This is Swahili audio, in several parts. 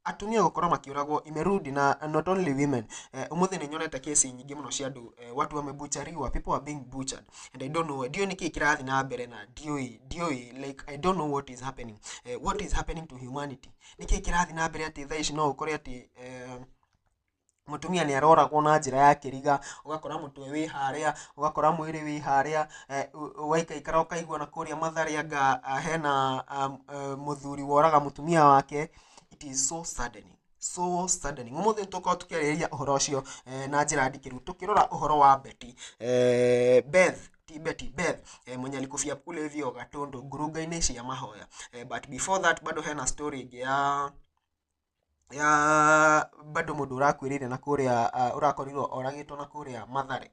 atumia gukora makiuragwo imerudi na not only women. Umuthi ni nyonete kesi nyingi muno cia andu watu wamebuchariwa, people are being butchered and I don't know dio niki kirathi na mbere na dioi like I don't know what is happening. What is happening to humanity? Niki kirathi na mbere ati thaici no ukore ati mutumia ni aroragwo na njira ya kiriga, ugakora mutwe wi haria, ugakora mwiri wi haria, waika ikara ukaigua na kuria Mathare anga hena muthuri woraga mutumia wake. It is so saddening, so saddening. Umuthi tuko tukiriria uhoro ucio na njira ndikiru, tukirora uhoro wa Beth mwenye alikufia kule hivyo Gatundu nguruga-ini cia mahoya. But before that bado hena story ya bado mundu urakwirire na kuria urakorirwo oragitwo na kuria Mathare.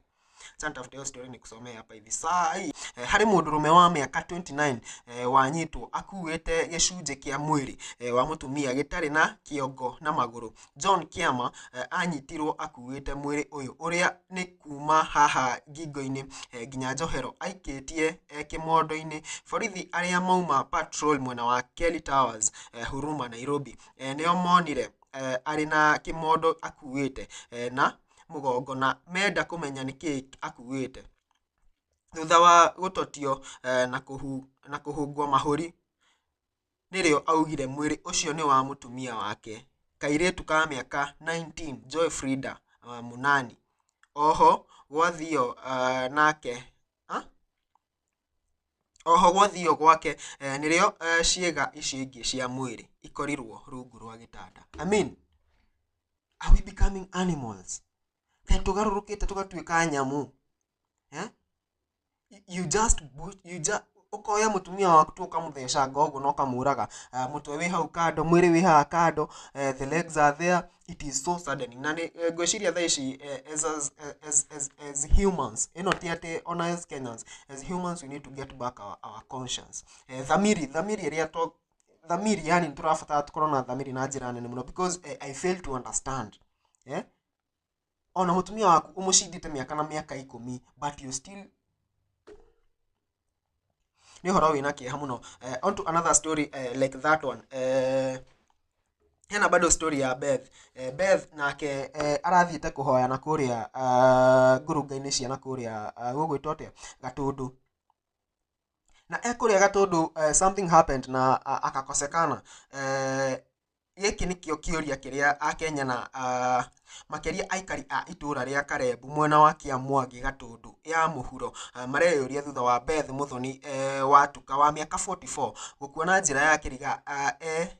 Santa of the story ni kusomea hapa hivi sai. Hari mundurume wa miaka 29 wanyitwo akuite gicunje kia mwiri wa mutumia gitari na kiongo na maguru. John Kiama anyitirwo akuite mwiri uyu uria ni kuma haha Ngingo-ini nginya Njohero aikitie Kimondo-ini. Borithi aria mauma patrol mwena wa Kelly Towers Huruma Nairobi nio monire ari na Kimondo akuite na mugongo na menda kumenya niki akuite. Thutha wa gutotio na kuhungwa mahuri nirio augire mwiri ucio ni wa mutumia wake kairetu ka miaka 19 Joy Frida Munani. Oho gwathio gwake nirio ciega ici ingi cia mwiri ikorirwo rungu rwa gitanda. I mean, are we becoming animals? Tugarurukite tugatuika nyamu. You just ukoya mutumia waku tu ukamuthesha ngogo no kamuraga, mutwe wi hau kando, mwiri wi haha kando, the legs are there. It is so saddening. Na ngwiciria thaici as humans, tiate ona as Kenyans, as humans we need to get back our conscience. Dhamiri iria dhamiri yani turabatara tukorwo na dhamiri na njira nene muno, because I fail to understand. Ona mutumia waku umucindite miaka na miaka 10 but you still ni horo wina kieha muno. On to another story like that one. Hena bado story ya Beth nake arathiite kuhoya na kuria nguruga-ini cia na kuria gugwitote Gatundu. Na kuria Gatundu something happened na akakosekana. Giki nikio kiuria kiria Akenya na makeria aikari a itura ria Karebu mwena wa Kiamwangi Gatundu ya muhuro mareyuria thutha wa Beth Muthoni watuka wa miaka 44 gukuona njira ya kiriga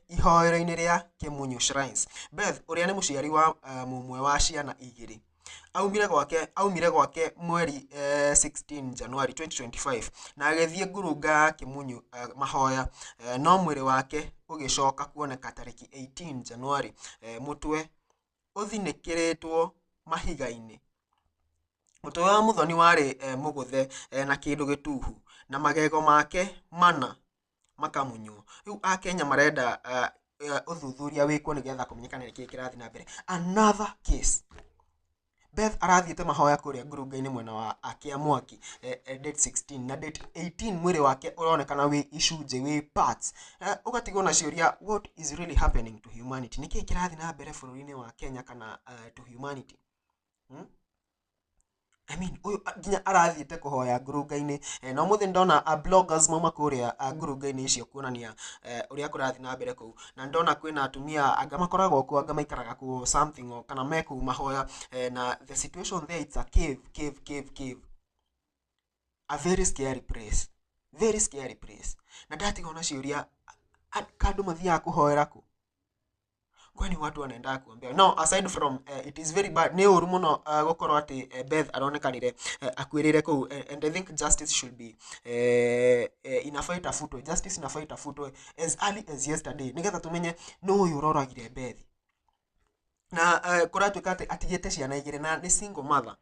ihoero-ini ria Kimunyu Shrines. Beth uria ni muciari wa mumwe wa ciana igiri aumire gwake mweri 16 January 2025 na agethie ngurunga Kimunyu mahoya, no mwiri wake ugicoka kuoneka tariki 18 January. Mutwe uthinikiritwo mahiga-ini. Mutwe wa Muthoni wari muguthe na kindu gituhu na magego make mana makamunywo. Riu Akenya marenda uthuthuria wikwo nigetha kumenyekana niki kirathi na mbere. Another case. Beth arathiite mahoya kuria ngurunga-ini mwena wa Kiamwangi date 16 na date 18 mwiri wake uronekana wi icunje wi parts. Ugatigwo na ciuria, what is really happening to humanity? Niki kirathi na mbere bururi-ini wa Kenya kana to humanity? I mean, ginya arathiite kuhoya ngurunga-ini na muthi ndona bloggers mauma kuria ngurunga-ini icio kuonania uria kurathi na mbere kuu, na ndona kwina atumia anga makoragwo ku anga maikaraga ku something o kana meku mahoya na the situation there, it's a cave, a very scary place. Na ndatigona ciuria kandu mathia kuhoera ku, kwani watu wanaenda kuambia no, aside from it is very bad, ni uru muno gukorwo ati Beth aronekanire akwirire ku, and I think justice should be inafaita futo, justice inafaita futo as early as yesterday nigetha tumenye no uyu uroragire Beth na kuratuika ati atigite ciana igire na ni single mother.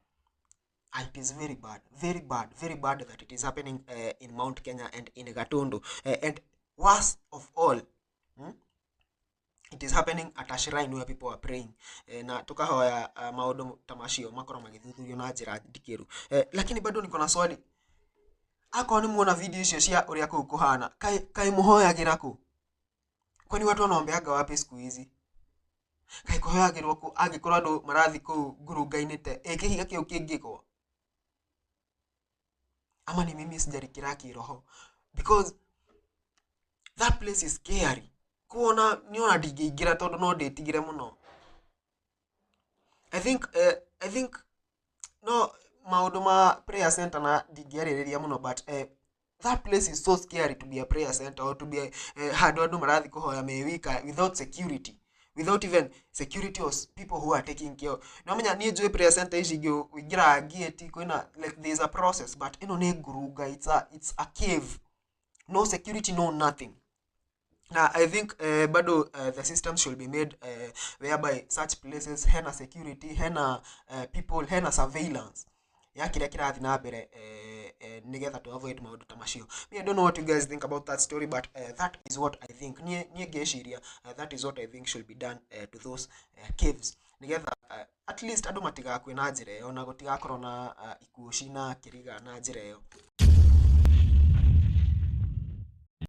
It is very bad that it is happening in Mount Kenya and in Gatundu, and worst of all, it is happening at a shrine where people are praying. Na tukahoya maundu tamacio makoro magithuthurio na njira ndikiru. Lakini bado niko na swali. Akoni muona video icio cia uria kuu kuhana kai muhoyagira ku? Kwani watu wanaombeaga wapi siku hizi? kai kuhoyagirwo ku angikorwo andu marathi ku ngurunga-inĩ te kihiga kiu kingĩgwa, ama ni mimi sijarikira kiroho, because that place is scary. Kuona niona ndingĩingĩra tondu no ndĩtigire muno. I think no maundu ma prayer center na ndingĩarĩrĩria muno, but that place is so scary to be a prayer center or to be handu andu marathi kuhoya me wika without security, without even security or people who are taking care. No menya ni njui prayer center ici ingira gate kwina like there is a process, but ino ni ngurunga, it's a cave, no security, no nothing. Now I think bado the system should be made whereby such places hena security, hena people, hena surveillance ya kiria kirathi na mbere nigetha to avoid maundu ta macio. Me, I don't know what you guys think about that story, but that is what I think. Nie ngeciria that is what I think should be done to those caves nigetha at least andu matigakue na njira iyo na gutigakorwo na ikuũ cina kĩriga na njira iyo.